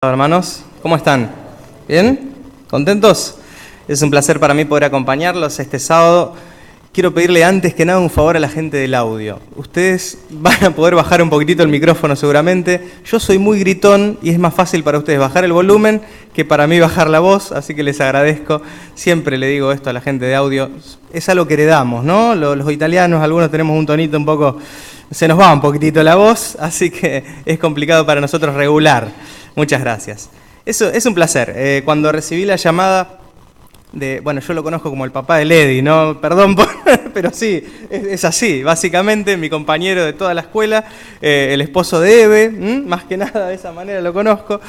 Hola, hermanos, ¿cómo están? ¿Bien? ¿Contentos? Es un placer para mí poder acompañarlos este sábado. Quiero pedirle antes que nada un favor a la gente del audio. Ustedes van a poder bajar un poquitito el micrófono seguramente. Yo soy muy gritón y es más fácil para ustedes bajar el volumen que para mí bajar la voz, así que les agradezco. Siempre le digo esto a la gente de audio. Es algo que heredamos, ¿no? Los italianos, algunos tenemos un tonito un poco... Se nos va un poquitito la voz, así que es complicado para nosotros regular. Muchas gracias. Eso es un placer. Cuando recibí la llamada de... Bueno, yo lo conozco como el papá de Lady, ¿no? Perdón, pero sí, es así. Básicamente, mi compañero de toda la escuela, el esposo de Eve, más que nada de esa manera lo conozco.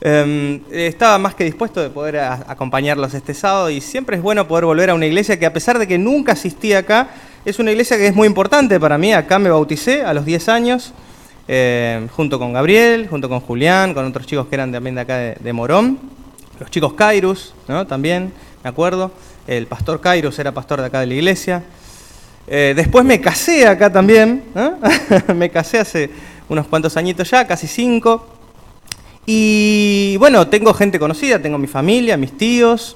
Estaba más que dispuesto de poder acompañarlos este sábado y siempre es bueno poder volver a una iglesia que, a pesar de que nunca asistí acá, es una iglesia que es muy importante para mí. Acá me bauticé a los 10 años. Junto con Gabriel, junto con Julián, con otros chicos que eran también de acá de Morón, los chicos Kairos, ¿no? También, me acuerdo, el pastor Kairos era pastor de acá de la iglesia. Después me casé acá también, ¿no? Me casé hace unos cuantos añitos ya, casi 5. Y bueno, tengo gente conocida, tengo mi familia, mis tíos,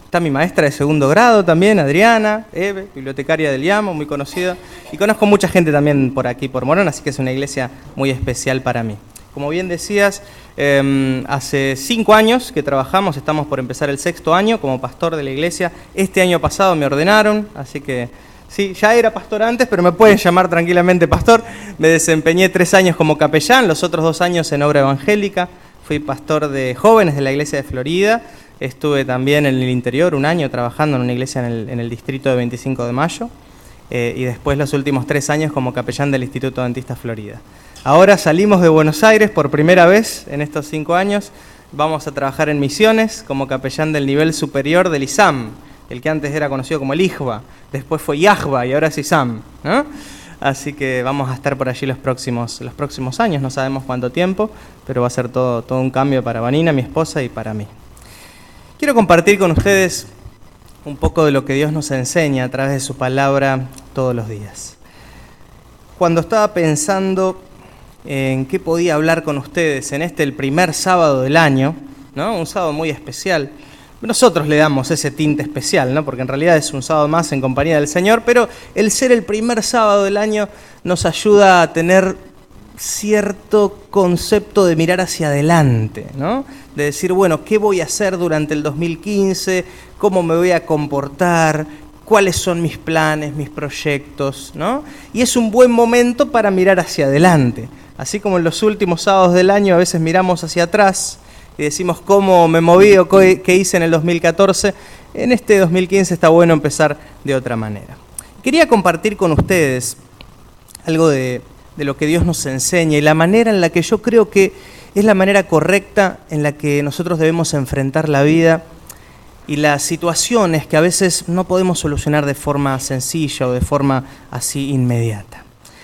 está mi maestra de segundo grado también, Adriana, Eve, bibliotecaria del IAMO, muy conocida. Y conozco mucha gente también por aquí, por Morón, así que es una iglesia muy especial para mí. Como bien decías, hace 5 años que trabajamos, estamos por empezar el 6º año como pastor de la iglesia. Este año pasado me ordenaron, así que sí, ya era pastor antes, pero me pueden llamar tranquilamente pastor. Me desempeñé 3 años como capellán, los otros 2 años en obra evangélica. Fui pastor de jóvenes de la iglesia de Florida. Estuve también en el interior 1 año trabajando en una iglesia en el distrito de 25 de Mayo. Y después los últimos 3 años como capellán del Instituto Adventista Florida. Ahora salimos de Buenos Aires por primera vez en estos 5 años. Vamos a trabajar en misiones como capellán del nivel superior del ISAM, el que antes era conocido como el IJBA, después fue IAJBA y ahora es ISAM, ¿no? Así que vamos a estar por allí los próximos años, no sabemos cuánto tiempo, pero va a ser todo un cambio para Vanina, mi esposa, y para mí. Quiero compartir con ustedes un poco de lo que Dios nos enseña a través de su palabra todos los días. Cuando estaba pensando en qué podía hablar con ustedes en el primer sábado del año, ¿no? Un sábado muy especial. Nosotros le damos ese tinte especial, ¿no? Porque en realidad es un sábado más en compañía del Señor, pero el ser el primer sábado del año nos ayuda a tener cierto concepto de mirar hacia adelante, ¿no? De decir, bueno, ¿qué voy a hacer durante el 2015? ¿Cómo me voy a comportar? ¿Cuáles son mis planes, mis proyectos, ¿no? Y es un buen momento para mirar hacia adelante. Así como en los últimos sábados del año a veces miramos hacia atrás y decimos cómo me moví o qué hice en el 2014, en este 2015 está bueno empezar de otra manera. Quería compartir con ustedes algo de lo que Dios nos enseña y la manera en la que yo creo que es la manera correcta en la que nosotros debemos enfrentar la vida y las situaciones que a veces no podemos solucionar de forma sencilla o de forma así inmediata.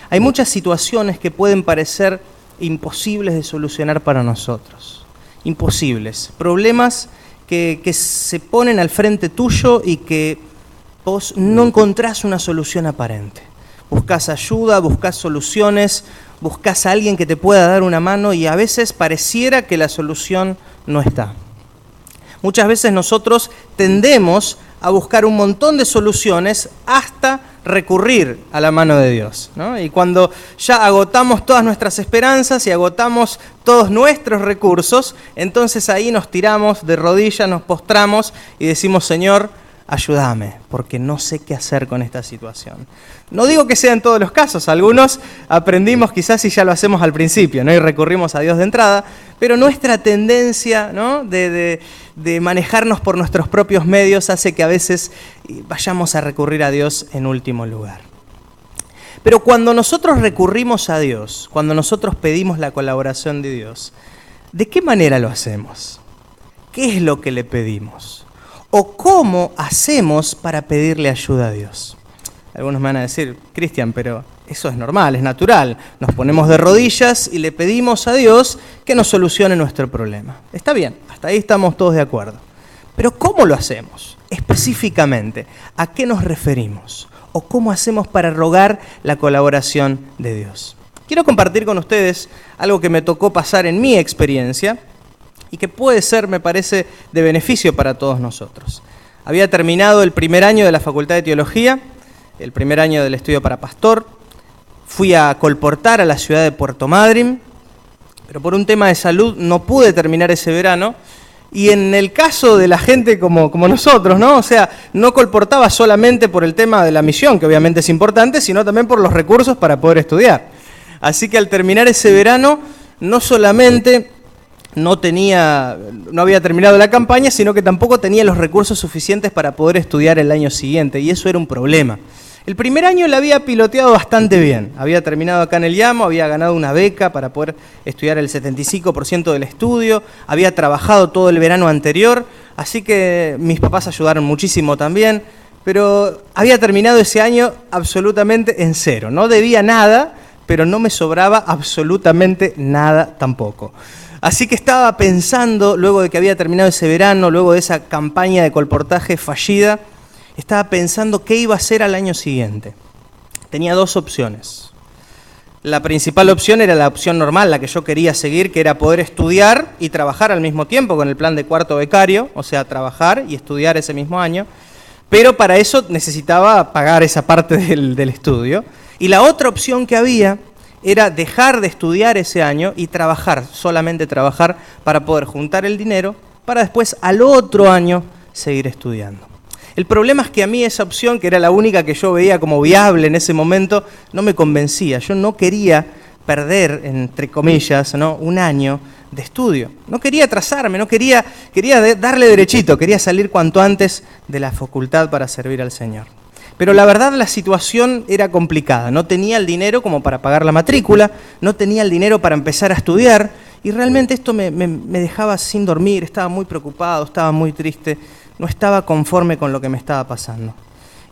Hay muchas situaciones que pueden parecer imposibles de solucionar para nosotros. Imposibles, problemas que se ponen al frente tuyo y que vos no encontrás una solución aparente. Buscás ayuda, buscás soluciones, buscás a alguien que te pueda dar una mano y a veces pareciera que la solución no está. Muchas veces nosotros tendemos a buscar un montón de soluciones hasta recurrir a la mano de Dios, ¿no? Y cuando ya agotamos todas nuestras esperanzas y agotamos todos nuestros recursos, entonces ahí nos tiramos de rodillas, nos postramos y decimos, Señor, ayúdame, porque no sé qué hacer con esta situación. No digo que sea en todos los casos, algunos aprendimos quizás y ya lo hacemos al principio, ¿no? Y recurrimos a Dios de entrada, pero nuestra tendencia, ¿no? de manejarnos por nuestros propios medios hace que a veces vayamos a recurrir a Dios en último lugar. Pero cuando nosotros recurrimos a Dios, cuando nosotros pedimos la colaboración de Dios, ¿de qué manera lo hacemos? ¿Qué es lo que le pedimos? ¿O cómo hacemos para pedirle ayuda a Dios? Algunos me van a decir, Cristian, pero eso es normal, es natural. Nos ponemos de rodillas y le pedimos a Dios que nos solucione nuestro problema. Está bien, hasta ahí estamos todos de acuerdo. Pero ¿cómo lo hacemos? Específicamente, ¿a qué nos referimos? ¿O cómo hacemos para rogar la colaboración de Dios? Quiero compartir con ustedes algo que me tocó pasar en mi experiencia y que puede ser, me parece, de beneficio para todos nosotros. Había terminado el primer año de la Facultad de Teología, el primer año del estudio para pastor, fui a colportar a la ciudad de Puerto Madryn, pero por un tema de salud no pude terminar ese verano, y en el caso de la gente como nosotros, ¿no? O sea, no colportaba solamente por el tema de la misión, que obviamente es importante, sino también por los recursos para poder estudiar. Así que al terminar ese verano, no solamente no había terminado la campaña, sino que tampoco tenía los recursos suficientes para poder estudiar el año siguiente, y eso era un problema. El primer año la había piloteado bastante bien, había terminado acá en el IAMO, había ganado una beca para poder estudiar el 75% del estudio, había trabajado todo el verano anterior, así que mis papás ayudaron muchísimo también, pero había terminado ese año absolutamente en cero, no debía nada, pero no me sobraba absolutamente nada tampoco. Así que estaba pensando, luego de que había terminado ese verano, luego de esa campaña de colportaje fallida, estaba pensando qué iba a hacer al año siguiente. Tenía dos opciones. La principal opción era la opción normal, la que yo quería seguir, que era poder estudiar y trabajar al mismo tiempo con el plan de cuarto becario, o sea, trabajar y estudiar ese mismo año, pero para eso necesitaba pagar esa parte del estudio. Y la otra opción que había era dejar de estudiar ese año y trabajar, solamente trabajar, para poder juntar el dinero, para después al otro año seguir estudiando. El problema es que a mí esa opción, que era la única que yo veía como viable en ese momento, no me convencía. Yo no quería perder, entre comillas, ¿no?, un año de estudio. No quería atrasarme, quería darle derechito, quería salir cuanto antes de la facultad para servir al Señor. Pero la verdad la situación era complicada. No tenía el dinero como para pagar la matrícula, no tenía el dinero para empezar a estudiar, y realmente esto me dejaba sin dormir, estaba muy preocupado, estaba muy triste. No estaba conforme con lo que me estaba pasando.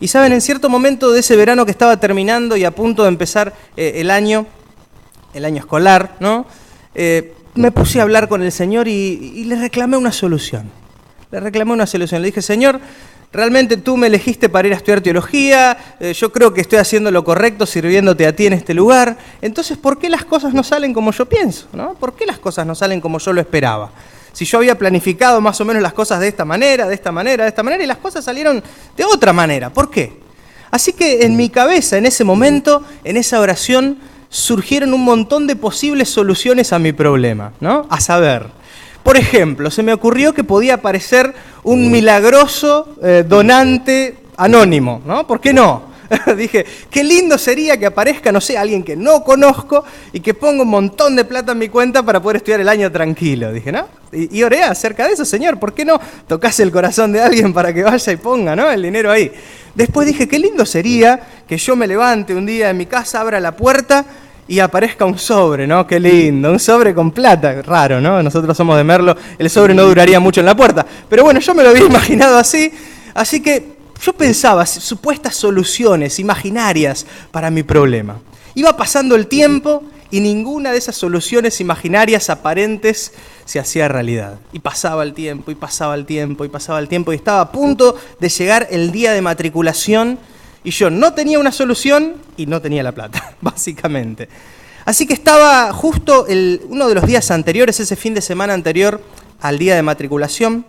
Y saben, en cierto momento de ese verano que estaba terminando y a punto de empezar el año escolar, ¿no? Me puse a hablar con el Señor y le reclamé una solución. Le dije, Señor, realmente tú me elegiste para ir a estudiar teología, yo creo que estoy haciendo lo correcto sirviéndote a ti en este lugar, entonces, ¿por qué las cosas no salen como yo pienso, ¿no? ¿Por qué las cosas no salen como yo lo esperaba? Si yo había planificado más o menos las cosas de esta manera, y las cosas salieron de otra manera. ¿Por qué? Así que en mi cabeza, en ese momento, en esa oración, surgieron un montón de posibles soluciones a mi problema, ¿no? A saber, por ejemplo, se me ocurrió que podía aparecer un milagroso donante anónimo, ¿no? ¿Por qué no? Dije, qué lindo sería que aparezca, no sé, alguien que no conozco y que ponga un montón de plata en mi cuenta para poder estudiar el año tranquilo. Dije, ¿no? Y oré acerca de eso, Señor, ¿por qué no tocas el corazón de alguien para que vaya y ponga, ¿no?, el dinero ahí? Después dije, qué lindo sería que yo me levante un día en mi casa, abra la puerta y aparezca un sobre, ¿no? Qué lindo, un sobre con plata. Raro, ¿no? Nosotros somos de Merlo, el sobre no duraría mucho en la puerta. Pero bueno, yo me lo había imaginado así que yo pensaba supuestas soluciones imaginarias para mi problema. Iba pasando el tiempo y ninguna de esas soluciones imaginarias aparentes se hacía realidad. Y pasaba el tiempo, y estaba a punto de llegar el día de matriculación y yo no tenía una solución y no tenía la plata, básicamente. Así que estaba justo uno de los días anteriores, ese fin de semana anterior al día de matriculación.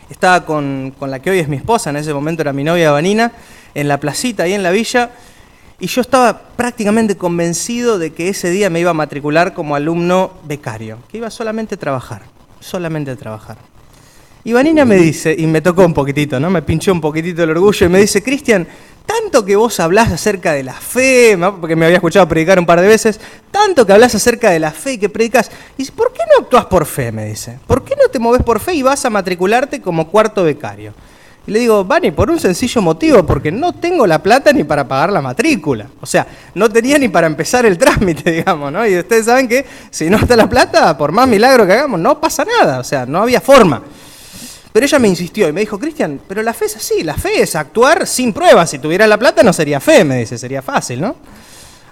Estaba con la que hoy es mi esposa, en ese momento era mi novia Vanina, en la placita ahí en la villa, y yo estaba prácticamente convencido de que ese día me iba a matricular como alumno becario, que iba solamente a trabajar. Y Vanina me dice, y me tocó un poquitito, ¿no? Me pinchó un poquitito el orgullo y me dice, Cristian, tanto que vos hablás acerca de la fe, porque me había escuchado predicar un par de veces, tanto que hablás acerca de la fe y que predicás, y dice, ¿por qué no actuás por fe? Me dice, ¿por qué no te movés por fe y vas a matricularte como cuarto becario? Y le digo, Vani, por un sencillo motivo, porque no tengo la plata ni para pagar la matrícula. O sea, no tenía ni para empezar el trámite, digamos, ¿no? Y ustedes saben que si no está la plata, por más milagro que hagamos, no pasa nada, o sea, no había forma. Pero ella me insistió y me dijo, Cristian, pero la fe es así, la fe es actuar sin pruebas. Si tuviera la plata no sería fe, me dice, sería fácil, ¿no?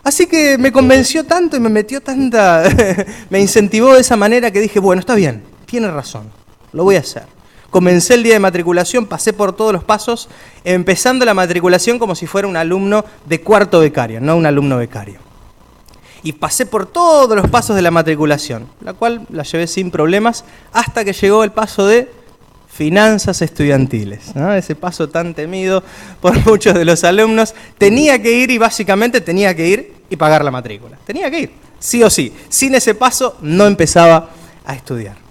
Así que me convenció tanto y me metió tanta, me incentivó de esa manera que dije, bueno, está bien, tiene razón, lo voy a hacer. Comencé el día de matriculación, pasé por todos los pasos, empezando la matriculación como si fuera un alumno de cuarto becario, no un alumno becario. Y pasé por todos los pasos de la matriculación, la cual la llevé sin problemas hasta que llegó el paso de finanzas estudiantiles, ¿no? Ese paso tan temido por muchos de los alumnos. Tenía que ir y básicamente tenía que ir y pagar la matrícula. Tenía que ir, sí o sí. Sin ese paso no empezaba a estudiar.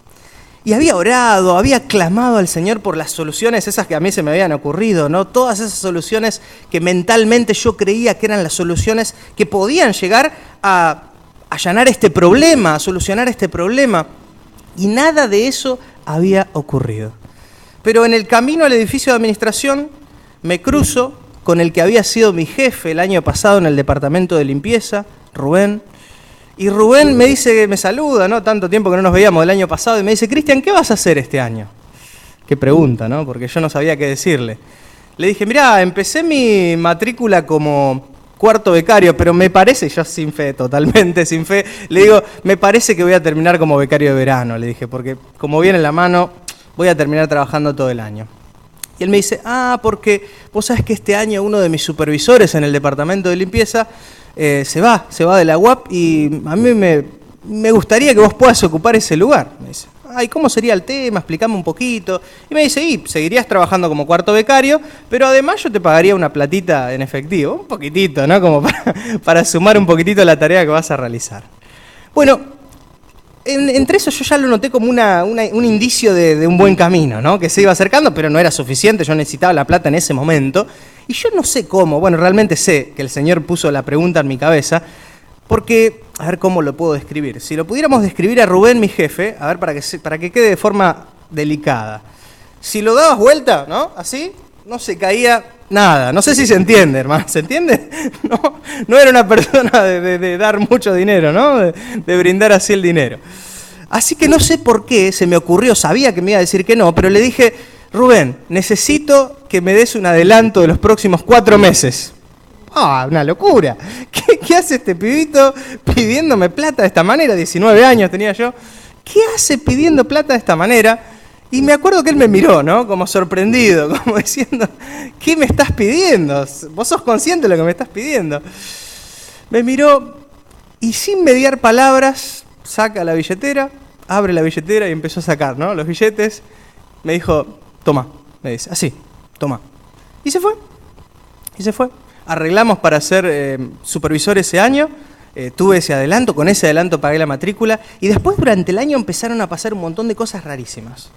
Y había orado, había clamado al Señor por las soluciones, esas que a mí se me habían ocurrido, ¿no? Todas esas soluciones que mentalmente yo creía que eran las soluciones que podían llegar a allanar este problema, a solucionar este problema. Y nada de eso había ocurrido. Pero en el camino al edificio de administración me cruzo con el que había sido mi jefe el año pasado en el departamento de limpieza, Rubén. Y Rubén me dice, me saluda, ¿no? Tanto tiempo que no nos veíamos del año pasado, y me dice, Cristian, ¿qué vas a hacer este año? Qué pregunta, ¿no? Porque yo no sabía qué decirle. Le dije, mirá, empecé mi matrícula como cuarto becario, pero me parece, yo sin fe, totalmente sin fe, le digo, me parece que voy a terminar como becario de verano, le dije, porque como viene en la mano, voy a terminar trabajando todo el año. Y él me dice, porque vos sabés que este año uno de mis supervisores en el departamento de limpieza se va de la UAP y a mí me gustaría que vos puedas ocupar ese lugar. Me dice, ¿y cómo sería el tema? Explícame un poquito. Y me dice, seguirías trabajando como cuarto becario, pero además yo te pagaría una platita en efectivo, un poquitito, ¿no? Como para sumar un poquitito la tarea que vas a realizar. Bueno, entre eso yo ya lo noté como un indicio de un buen camino, ¿no? Que se iba acercando, pero no era suficiente, yo necesitaba la plata en ese momento. Y yo no sé cómo, bueno, realmente sé que el Señor puso la pregunta en mi cabeza, porque, a ver cómo lo puedo describir. Si lo pudiéramos describir a Rubén, mi jefe, a ver, para que quede de forma delicada. Si lo dabas vuelta, ¿no? Así, no se caía nada. No sé si se entiende, hermano. ¿Se entiende? No era una persona de dar mucho dinero, ¿no? De brindar así el dinero. Así que no sé por qué se me ocurrió, sabía que me iba a decir que no, pero le dije, Rubén, necesito que me des un adelanto de los próximos 4 meses. Una locura. ¿Qué hace este pibito pidiéndome plata de esta manera? 19 años tenía yo. ¿Qué hace pidiendo plata de esta manera? Y me acuerdo que él me miró, ¿no? Como sorprendido, como diciendo, ¿qué me estás pidiendo? ¿Vos sos consciente de lo que me estás pidiendo? Me miró y sin mediar palabras, saca la billetera, abre la billetera y empezó a sacar, ¿no? Los billetes. Me dijo, toma, me dice, así, toma. Y se fue. Arreglamos para ser supervisor ese año, tuve ese adelanto, con ese adelanto pagué la matrícula y después durante el año empezaron a pasar un montón de cosas rarísimas.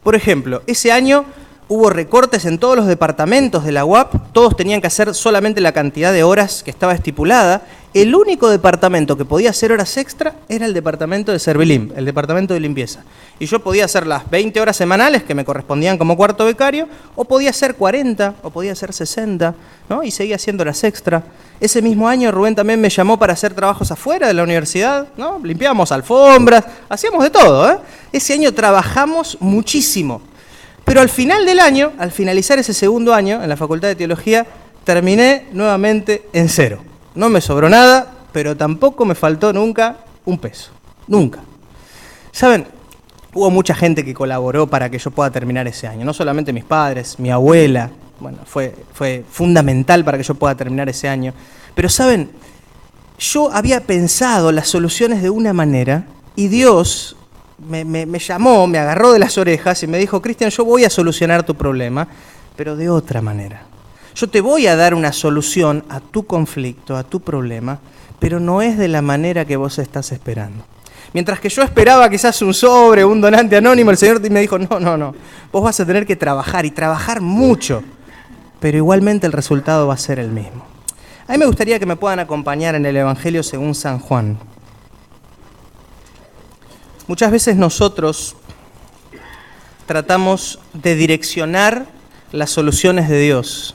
Por ejemplo, ese año hubo recortes en todos los departamentos de la UAP, todos tenían que hacer solamente la cantidad de horas que estaba estipulada. El único departamento que podía hacer horas extra era el departamento de Servilim, el departamento de limpieza. Y yo podía hacer las 20 horas semanales que me correspondían como cuarto becario, o podía hacer 40, o podía hacer 60, ¿no? Y seguía haciendo horas extra. Ese mismo año Rubén también me llamó para hacer trabajos afuera de la universidad, ¿no? Limpiábamos alfombras, hacíamos de todo, ¿eh? Ese año trabajamos muchísimo. Pero al final del año, al finalizar ese segundo año en la Facultad de Teología, terminé nuevamente en cero. No me sobró nada, pero tampoco me faltó nunca un peso. Nunca. ¿Saben? Hubo mucha gente que colaboró para que yo pueda terminar ese año. No solamente mis padres, mi abuela. Bueno, fue fundamental para que yo pueda terminar ese año. Pero, ¿saben? Yo había pensado las soluciones de una manera y Dios me llamó, me agarró de las orejas y me dijo, Cristian, yo voy a solucionar tu problema, pero de otra manera. Yo te voy a dar una solución a tu conflicto, a tu problema, pero no es de la manera que vos estás esperando. Mientras que yo esperaba quizás un sobre, un donante anónimo, el Señor me dijo, no, vos vas a tener que trabajar y trabajar mucho, pero igualmente el resultado va a ser el mismo. A mí me gustaría que me puedan acompañar en el Evangelio según San Juan. Muchas veces nosotros tratamos de direccionar las soluciones de Dios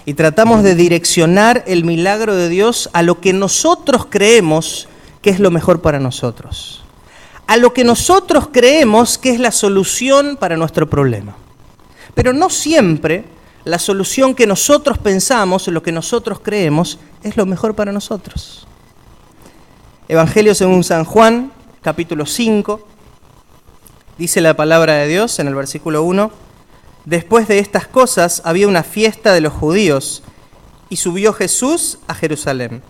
y tratamos de direccionar el milagro de Dios a lo que nosotros creemos que es lo mejor para nosotros, a lo que nosotros creemos que es la solución para nuestro problema. Pero no siempre la solución que nosotros pensamos, lo que nosotros creemos, es lo mejor para nosotros. Evangelio según San Juan, capítulo 5, dice la palabra de Dios en el versículo 1, después de estas cosas había una fiesta de los judíos y subió Jesús a Jerusalén.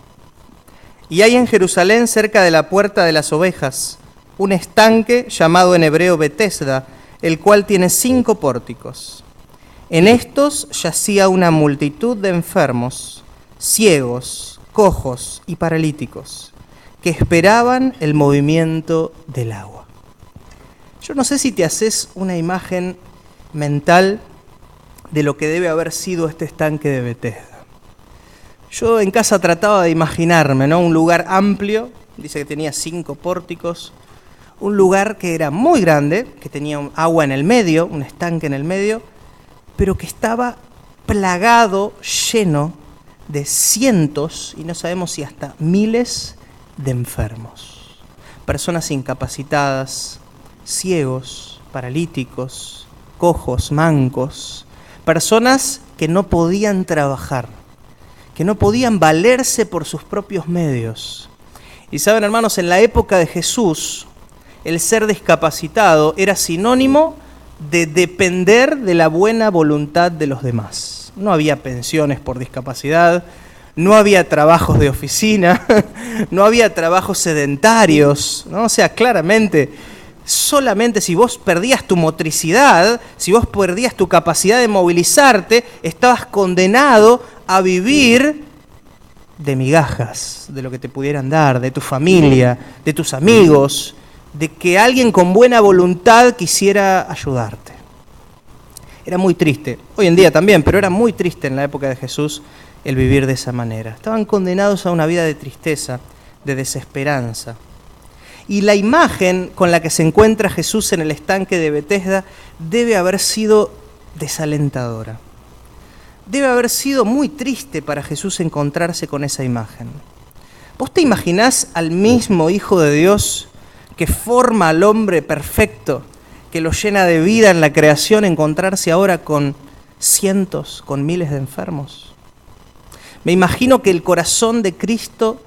Y hay en Jerusalén, cerca de la Puerta de las Ovejas, un estanque llamado en hebreo Betesda, el cual tiene 5 pórticos. En estos yacía una multitud de enfermos, ciegos, cojos y paralíticos, que esperaban el movimiento del agua. Yo no sé si te haces una imagen mental de lo que debe haber sido este estanque de Betesda. Yo en casa trataba de imaginarme, ¿no? Un lugar amplio, dice que tenía 5 pórticos, un lugar que era muy grande, que tenía agua en el medio, un estanque en el medio, pero que estaba plagado, lleno de cientos, y no sabemos si hasta miles de enfermos. Personas incapacitadas, ciegos, paralíticos, cojos, mancos, personas que no podían trabajar, que no podían valerse por sus propios medios. Y saben, hermanos, en la época de Jesús, el ser discapacitado era sinónimo de depender de la buena voluntad de los demás. No había pensiones por discapacidad, no había trabajos de oficina, no había trabajos sedentarios, ¿no? O sea, claramente, solamente si vos perdías tu motricidad, si vos perdías tu capacidad de movilizarte, estabas condenado a vivir de migajas, de lo que te pudieran dar, de tu familia, de tus amigos, de que alguien con buena voluntad quisiera ayudarte. Era muy triste, hoy en día también, pero era muy triste en la época de Jesús el vivir de esa manera. Estaban condenados a una vida de tristeza, de desesperanza. Y la imagen con la que se encuentra Jesús en el estanque de Betesda debe haber sido desalentadora. Debe haber sido muy triste para Jesús encontrarse con esa imagen. ¿Vos te imaginás al mismo Hijo de Dios que forma al hombre perfecto, que lo llena de vida en la creación, encontrarse ahora con cientos, con miles de enfermos? Me imagino que el corazón de Cristo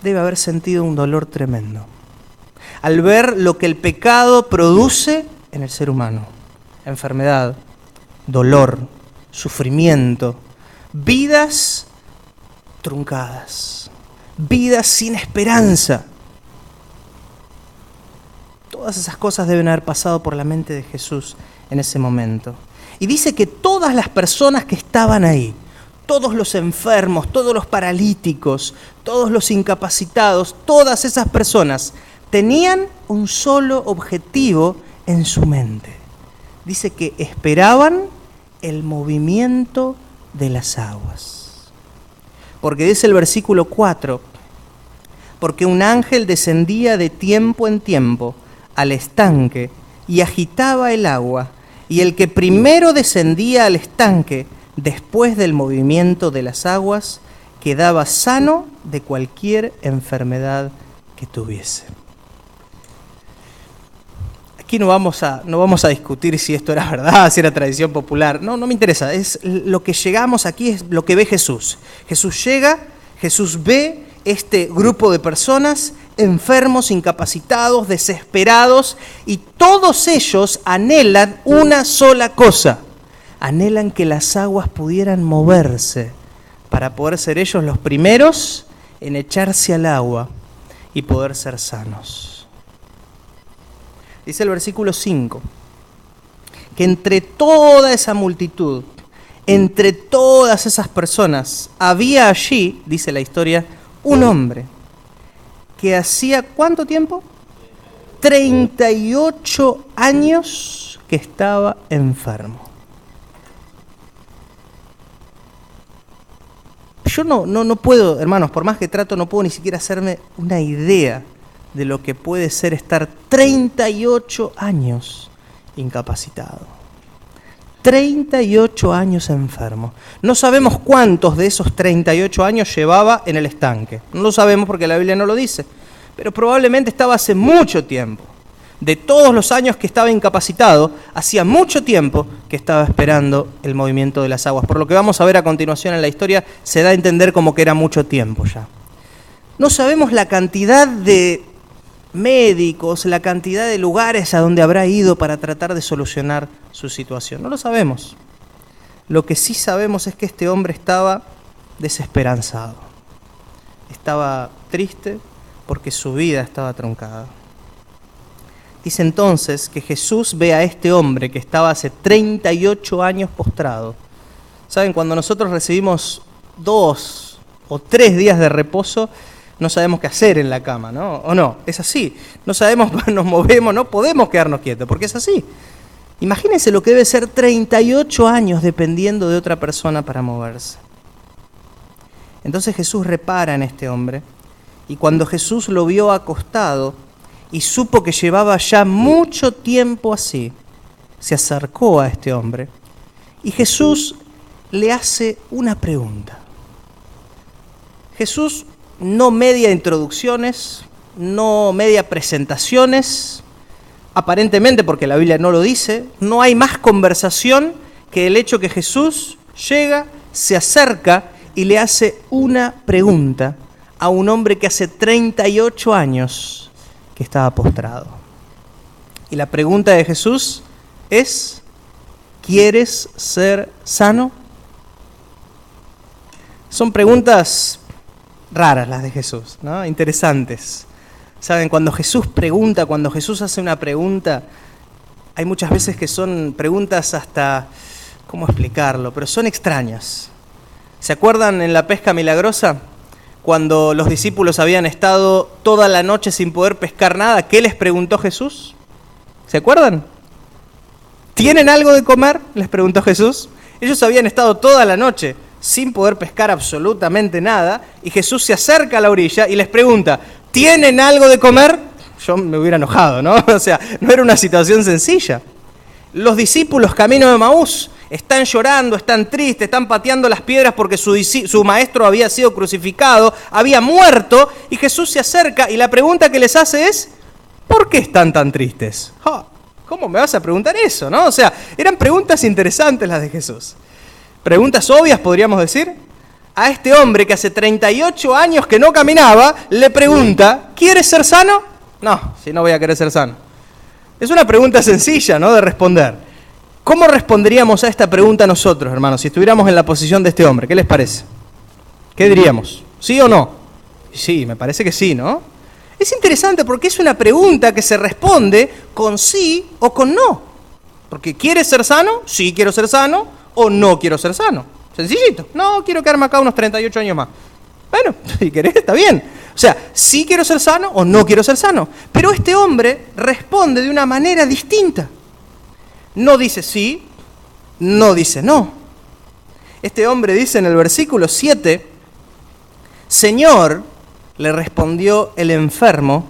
debe haber sentido un dolor tremendo al ver lo que el pecado produce en el ser humano: enfermedad, dolor, sufrimiento, vidas truncadas, vidas sin esperanza. Todas esas cosas deben haber pasado por la mente de Jesús en ese momento. Y dice que todas las personas que estaban ahí, todos los enfermos, todos los paralíticos, todos los incapacitados, todas esas personas tenían un solo objetivo en su mente. Dice que esperaban el movimiento de las aguas. Porque dice el versículo 4, porque un ángel descendía de tiempo en tiempo al estanque y agitaba el agua, y el que primero descendía al estanque después del movimiento de las aguas quedaba sano de cualquier enfermedad que tuviese. Aquí no vamos a discutir si esto era verdad, si era tradición popular. No me interesa. Es lo que llegamos aquí, es lo que ve Jesús. Jesús llega, Jesús ve este grupo de personas enfermos, incapacitados, desesperados, y todos ellos anhelan una sola cosa. Anhelan que las aguas pudieran moverse para poder ser ellos los primeros en echarse al agua y poder ser sanos. Dice el versículo 5, que entre toda esa multitud, entre todas esas personas, había allí, dice la historia, un hombre que hacía ¿cuánto tiempo? 38 años que estaba enfermo. Yo no puedo, hermanos, por más que trato, no puedo ni siquiera hacerme una idea de lo que puede ser estar 38 años incapacitado. 38 años enfermo. No sabemos cuántos de esos 38 años llevaba en el estanque. No lo sabemos porque la Biblia no lo dice. Pero probablemente estaba hace mucho tiempo. De todos los años que estaba incapacitado, hacía mucho tiempo que estaba esperando el movimiento de las aguas. Por lo que vamos a ver a continuación en la historia, se da a entender como que era mucho tiempo ya. No sabemos la cantidad de médicos, la cantidad de lugares a donde habrá ido para tratar de solucionar su situación. No lo sabemos. Lo que sí sabemos es que este hombre estaba desesperanzado. Estaba triste porque su vida estaba truncada. Dice entonces que Jesús ve a este hombre que estaba hace 38 años postrado. ¿Saben? Cuando nosotros recibimos 2 o 3 días de reposo, no sabemos qué hacer en la cama, ¿no? ¿O no? Es así. No sabemos, nos movemos, no podemos quedarnos quietos, porque es así. Imagínense lo que debe ser 38 años dependiendo de otra persona para moverse. Entonces Jesús repara en este hombre, y cuando Jesús lo vio acostado y supo que llevaba ya mucho tiempo así, se acercó a este hombre y Jesús le hace una pregunta. Jesús no media introducciones, no media presentaciones, aparentemente porque la Biblia no lo dice, no hay más conversación que el hecho que Jesús llega, se acerca y le hace una pregunta a un hombre que hace 38 años que estaba postrado. Y la pregunta de Jesús es: ¿quieres ser sano? Son preguntas raras las de Jesús, ¿no? Interesantes. Saben, cuando Jesús pregunta, cuando Jesús hace una pregunta, hay muchas veces que son preguntas hasta, ¿cómo explicarlo? Pero son extrañas. ¿Se acuerdan en la pesca milagrosa? Cuando los discípulos habían estado toda la noche sin poder pescar nada, ¿qué les preguntó Jesús? ¿Se acuerdan? ¿Tienen algo de comer?, les preguntó Jesús. Ellos habían estado toda la noche sin poder pescar absolutamente nada, y Jesús se acerca a la orilla y les pregunta: ¿tienen algo de comer? Yo me hubiera enojado, ¿no? O sea, no era una situación sencilla. Los discípulos camino de Emaús están llorando, están tristes, están pateando las piedras porque su maestro había sido crucificado, había muerto, y Jesús se acerca y la pregunta que les hace es: ¿por qué están tan tristes? ¿Cómo me vas a preguntar eso, no? O sea, eran preguntas interesantes las de Jesús. Preguntas obvias, podríamos decir. A este hombre que hace 38 años que no caminaba, le pregunta: ¿quieres ser sano? No, si no voy a querer ser sano. Es una pregunta sencilla, ¿no?, de responder. ¿Cómo responderíamos a esta pregunta nosotros, hermanos, si estuviéramos en la posición de este hombre? ¿Qué les parece? ¿Qué diríamos? ¿Sí o no? Sí, me parece que sí, ¿no? Es interesante porque es una pregunta que se responde con sí o con no. Porque ¿quieres ser sano? Sí, quiero ser sano. O no quiero ser sano. Sencillito. No, quiero quedarme acá unos 38 años más. Bueno, si querés, está bien. O sea, sí quiero ser sano o no quiero ser sano. Pero este hombre responde de una manera distinta. No dice sí, no dice no. Este hombre dice en el versículo 7: Señor, le respondió el enfermo,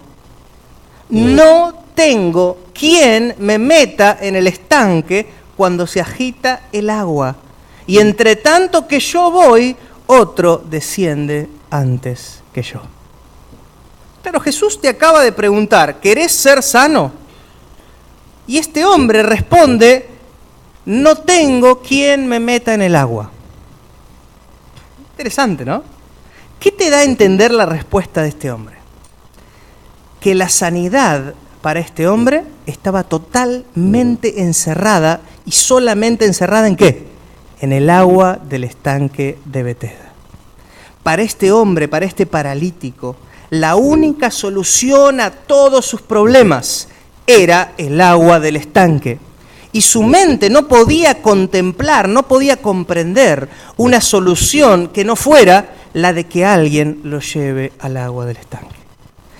no tengo quien me meta en el estanque cuando se agita el agua, y entre tanto que yo voy, otro desciende antes que yo. Pero Jesús te acaba de preguntar: ¿querés ser sano? Y este hombre responde: no tengo quien me meta en el agua. Interesante, ¿no? ¿Qué te da a entender la respuesta de este hombre? Que la sanidad para este hombre estaba totalmente encerrada, y solamente encerrada ¿en qué? En el agua del estanque de Betesda. Para este hombre, para este paralítico, la única solución a todos sus problemas era el agua del estanque. Y su mente no podía contemplar, no podía comprender una solución que no fuera la de que alguien lo lleve al agua del estanque.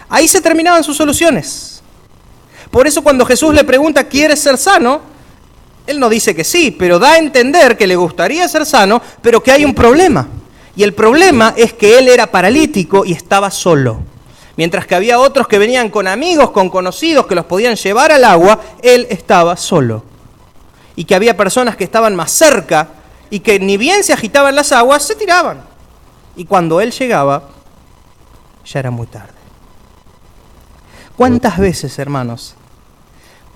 Ahí se terminaban sus soluciones. Por eso cuando Jesús le pregunta: ¿quieres ser sano?, él no dice que sí, pero da a entender que le gustaría ser sano, pero que hay un problema. Y el problema es que él era paralítico y estaba solo. Mientras que había otros que venían con amigos, con conocidos que los podían llevar al agua, él estaba solo. Y que había personas que estaban más cerca y que ni bien se agitaban las aguas, se tiraban. Y cuando él llegaba, ya era muy tarde. ¿Cuántas veces, hermanos,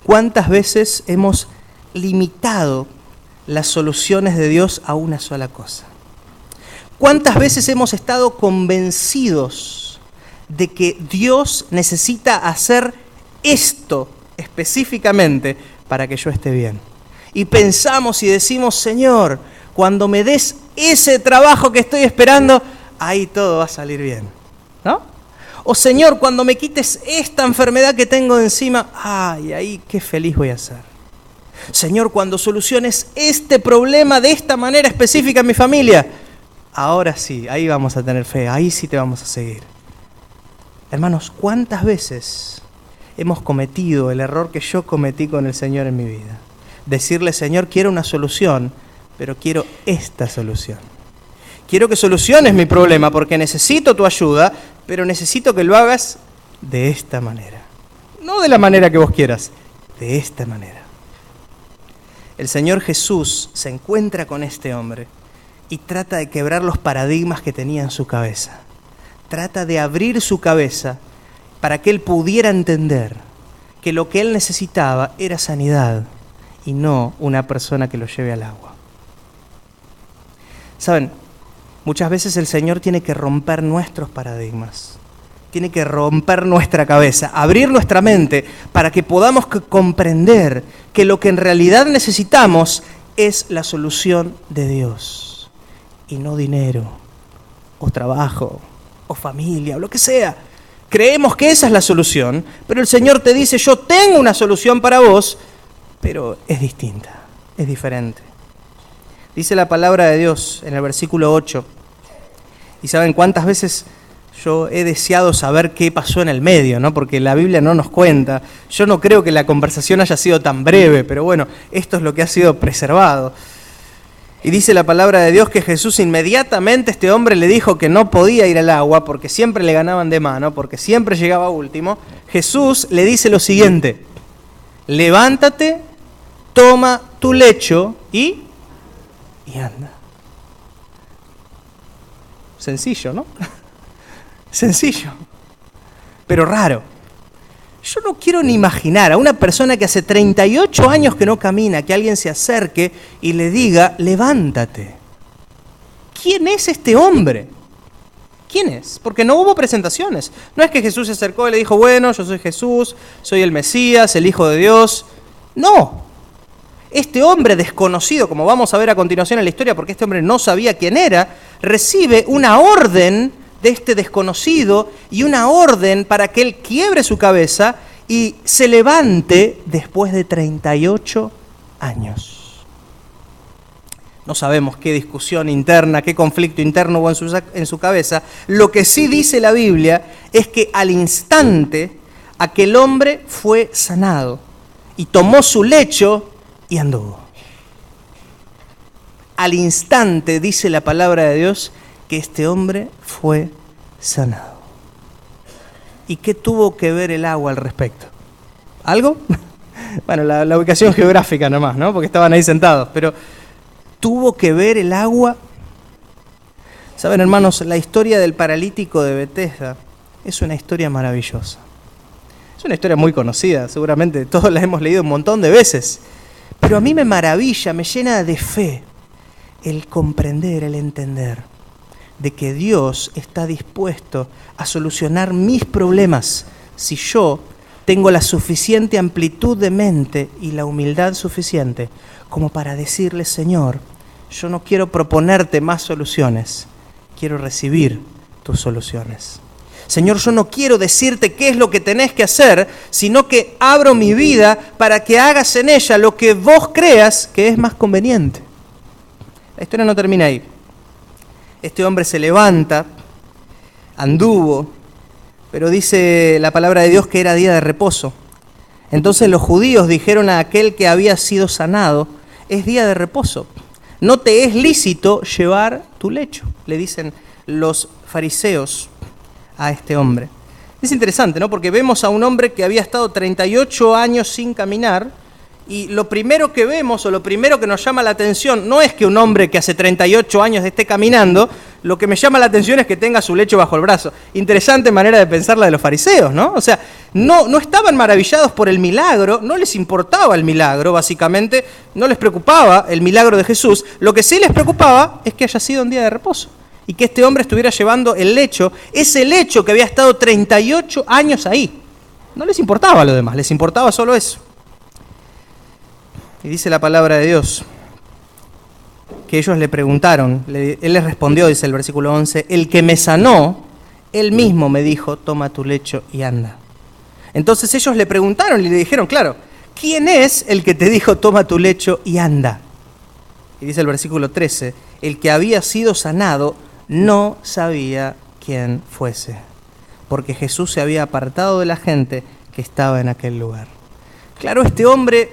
cuántas veces hemos limitado las soluciones de Dios a una sola cosa? ¿Cuántas veces hemos estado convencidos de que Dios necesita hacer esto específicamente para que yo esté bien? Y pensamos y decimos: Señor, cuando me des ese trabajo que estoy esperando, ahí todo va a salir bien, ¿no? O Señor, cuando me quites esta enfermedad que tengo de encima, ay, ahí qué feliz voy a ser. Señor, cuando soluciones este problema de esta manera específica en mi familia, ahora sí, ahí vamos a tener fe, ahí sí te vamos a seguir. Hermanos, ¿cuántas veces hemos cometido el error que yo cometí con el Señor en mi vida? Decirle, Señor, quiero una solución, pero quiero esta solución. Quiero que soluciones mi problema porque necesito tu ayuda, pero necesito que lo hagas de esta manera. No de la manera que vos quieras, de esta manera. El Señor Jesús se encuentra con este hombre y trata de quebrar los paradigmas que tenía en su cabeza. Trata de abrir su cabeza para que él pudiera entender que lo que él necesitaba era sanidad y no una persona que lo lleve al agua. ¿Saben? Muchas veces el Señor tiene que romper nuestros paradigmas, tiene que romper nuestra cabeza, abrir nuestra mente para que podamos comprender que lo que en realidad necesitamos es la solución de Dios y no dinero o trabajo o familia o lo que sea. Creemos que esa es la solución, pero el Señor te dice, yo tengo una solución para vos, pero es distinta, es diferente. Dice la palabra de Dios en el versículo 8, y saben cuántas veces yo he deseado saber qué pasó en el medio, ¿no? Porque la Biblia no nos cuenta. Yo no creo que la conversación haya sido tan breve, pero bueno, esto es lo que ha sido preservado. Y dice la palabra de Dios que Jesús inmediatamente este hombre le dijo que no podía ir al agua porque siempre le ganaban de mano, porque siempre llegaba último. Jesús le dice lo siguiente, levántate, toma tu lecho y anda. Sencillo, ¿no? Sencillo, pero raro. Yo no quiero ni imaginar a una persona que hace 38 años que no camina, que alguien se acerque y le diga, levántate. ¿Quién es este hombre? ¿Quién es? Porque no hubo presentaciones. No es que Jesús se acercó y le dijo, bueno, yo soy Jesús, soy el Mesías, el Hijo de Dios. No. Este hombre desconocido, como vamos a ver a continuación en la historia, porque este hombre no sabía quién era, recibe una orden de este desconocido y una orden para que él quiebre su cabeza y se levante después de 38 años. No sabemos qué discusión interna, qué conflicto interno hubo en su cabeza. Lo que sí dice la Biblia es que al instante aquel hombre fue sanado y tomó su lecho y anduvo. Al instante, dice la palabra de Dios, que este hombre fue sanado. ¿Y qué tuvo que ver el agua al respecto? ¿Algo? Bueno, la ubicación geográfica nomás, ¿no? Porque estaban ahí sentados, pero ¿tuvo que ver el agua? Saben, hermanos, la historia del paralítico de Betesda es una historia maravillosa. Es una historia muy conocida, seguramente todos la hemos leído un montón de veces. Pero a mí me maravilla, me llena de fe el comprender, el entender de que Dios está dispuesto a solucionar mis problemas si yo tengo la suficiente amplitud de mente y la humildad suficiente como para decirle, Señor, yo no quiero proponerte más soluciones, quiero recibir tus soluciones. Señor, yo no quiero decirte qué es lo que tenés que hacer, sino que abro mi vida para que hagas en ella lo que vos creas que es más conveniente. La historia no termina ahí. Este hombre se levanta, anduvo, pero dice la palabra de Dios que era día de reposo. Entonces los judíos dijeron a aquel que había sido sanado, es día de reposo, no te es lícito llevar tu lecho, le dicen los fariseos a este hombre. Es interesante, ¿no? Porque vemos a un hombre que había estado 38 años sin caminar y lo primero que vemos o lo primero que nos llama la atención no es que un hombre que hace 38 años esté caminando, lo que me llama la atención es que tenga su lecho bajo el brazo. Interesante manera de pensar la de los fariseos, ¿no? O sea, no estaban maravillados por el milagro, no les importaba el milagro, básicamente, no les preocupaba el milagro de Jesús, lo que sí les preocupaba es que haya sido un día de reposo. Y que este hombre estuviera llevando el lecho, ese lecho que había estado 38 años ahí. No les importaba lo demás, les importaba solo eso. Y dice la palabra de Dios, que ellos le preguntaron, él les respondió, dice el versículo 11, el que me sanó Él mismo me dijo, toma tu lecho y anda. Entonces ellos le preguntaron y le dijeron, claro, ¿quién es el que te dijo, toma tu lecho y anda? Y dice el versículo 13, el que había sido sanado no sabía quién fuese, porque Jesús se había apartado de la gente que estaba en aquel lugar. Claro, este hombre,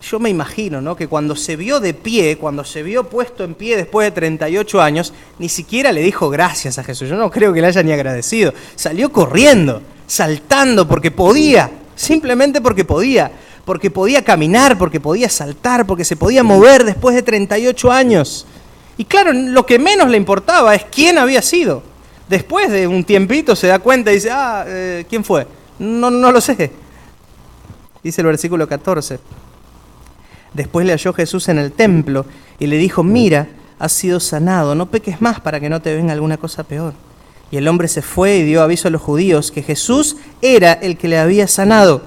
yo me imagino, ¿no?, que cuando se vio de pie, cuando se vio puesto en pie después de 38 años, ni siquiera le dijo gracias a Jesús. Yo no creo que le haya ni agradecido. Salió corriendo, saltando, porque podía, simplemente porque podía caminar, porque podía saltar, porque se podía mover después de 38 años. Y claro, lo que menos le importaba es quién había sido. Después de un tiempito se da cuenta y dice, ¿quién fue? No lo sé. Dice el versículo 14. Después le halló Jesús en el templo y le dijo, mira, has sido sanado, no peques más para que no te venga alguna cosa peor. Y el hombre se fue y dio aviso a los judíos que Jesús era el que le había sanado.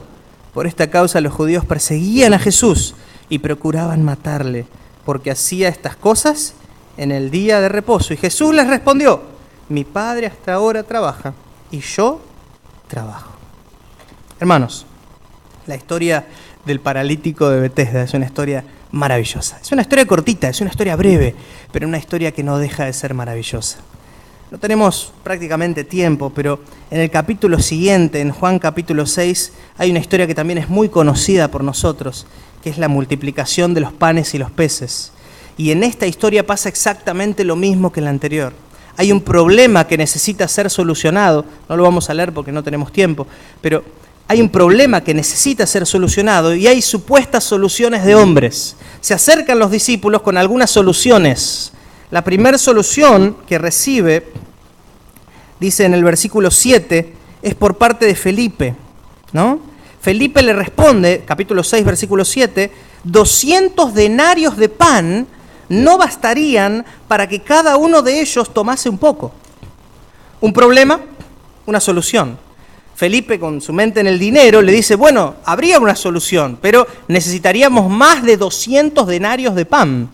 Por esta causa los judíos perseguían a Jesús y procuraban matarle, porque hacía estas cosas en el día de reposo. Y Jesús les respondió, mi Padre hasta ahora trabaja y yo trabajo. Hermanos, la historia del paralítico de Betesda es una historia maravillosa. Es una historia cortita, es una historia breve, pero una historia que no deja de ser maravillosa. No tenemos prácticamente tiempo, pero en el capítulo siguiente, en Juan capítulo 6, hay una historia que también es muy conocida por nosotros, que es la multiplicación de los panes y los peces. Y en esta historia pasa exactamente lo mismo que en la anterior. Hay un problema que necesita ser solucionado, no lo vamos a leer porque no tenemos tiempo, pero hay un problema que necesita ser solucionado y hay supuestas soluciones de hombres. Se acercan los discípulos con algunas soluciones. La primera solución que recibe, dice en el versículo 7, es por parte de Felipe, ¿no? Felipe le responde, capítulo 6, versículo 7, 200 denarios de pan no bastarían para que cada uno de ellos tomase un poco. Un problema, una solución. Felipe, con su mente en el dinero, le dice, bueno, habría una solución, pero necesitaríamos más de 200 denarios de pan.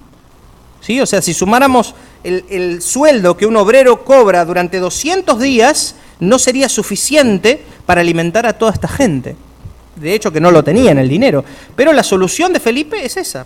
¿Sí? O sea, si sumáramos el sueldo que un obrero cobra durante 200 días, no sería suficiente para alimentar a toda esta gente. De hecho, que no lo tenían el dinero. Pero la solución de Felipe es esa.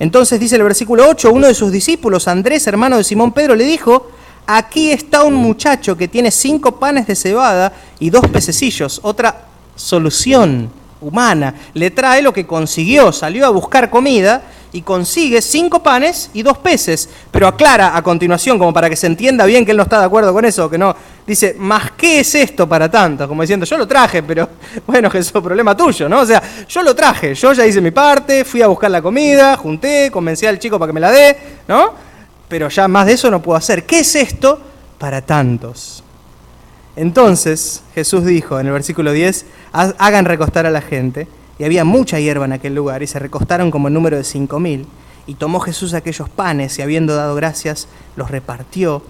Entonces dice el versículo 8, uno de sus discípulos, Andrés, hermano de Simón Pedro, le dijo, aquí está un muchacho que tiene 5 panes de cebada y 2 pececillos. Otra solución humana. Le trae lo que consiguió, salió a buscar comida y consigue 5 panes y 2 peces. Pero aclara a continuación, como para que se entienda bien que él no está de acuerdo con eso, que no. Dice, ¿más qué es esto para tanto? Como diciendo, yo lo traje, pero bueno, Jesús, problema tuyo, ¿no? O sea, yo lo traje, yo ya hice mi parte, fui a buscar la comida, junté, convencí al chico para que me la dé, ¿no? Pero ya más de eso no puedo hacer. ¿Qué es esto para tantos? Entonces Jesús dijo en el versículo 10, hagan recostar a la gente. Y había mucha hierba en aquel lugar, y se recostaron como el número de 5.000. Y tomó Jesús aquellos panes, y habiendo dado gracias, los repartió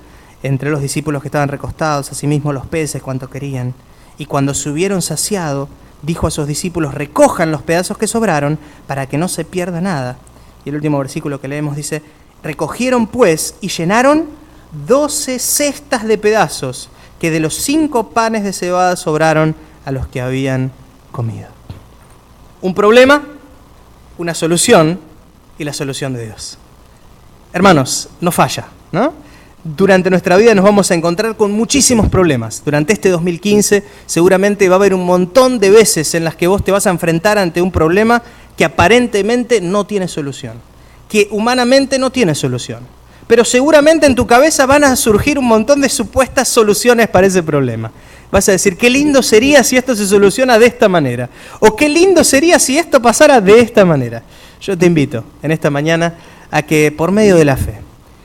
entre los discípulos que estaban recostados, asimismo los peces cuanto querían. Y cuando se hubieron saciado, dijo a sus discípulos, recojan los pedazos que sobraron, para que no se pierda nada. Y el último versículo que leemos dice, recogieron pues y llenaron 12 cestas de pedazos, que de los 5 panes de cebada sobraron a los que habían comido. Un problema, una solución y la solución de Dios. Hermanos, no falla, ¿no? Durante nuestra vida nos vamos a encontrar con muchísimos problemas. Durante este 2015 seguramente va a haber un montón de veces en las que vos te vas a enfrentar ante un problema que aparentemente no tiene solución, que humanamente no tiene solución. Pero seguramente en tu cabeza van a surgir un montón de supuestas soluciones para ese problema. Vas a decir, qué lindo sería si esto se soluciona de esta manera. O qué lindo sería si esto pasara de esta manera. Yo te invito en esta mañana a que por medio de la fe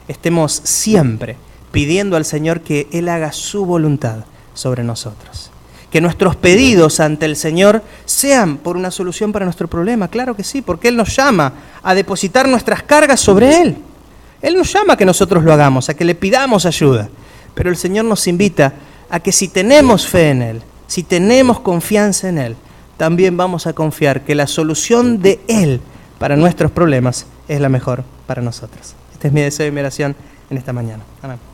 estemos siempre pidiendo al Señor que Él haga su voluntad sobre nosotros. Que nuestros pedidos ante el Señor sean por una solución para nuestro problema. Claro que sí, porque Él nos llama a depositar nuestras cargas sobre Él. Él nos llama a que nosotros lo hagamos, a que le pidamos ayuda. Pero el Señor nos invita a que si tenemos fe en Él, si tenemos confianza en Él, también vamos a confiar que la solución de Él para nuestros problemas es la mejor para nosotros. Este es mi deseo y mi oración en esta mañana. Amén.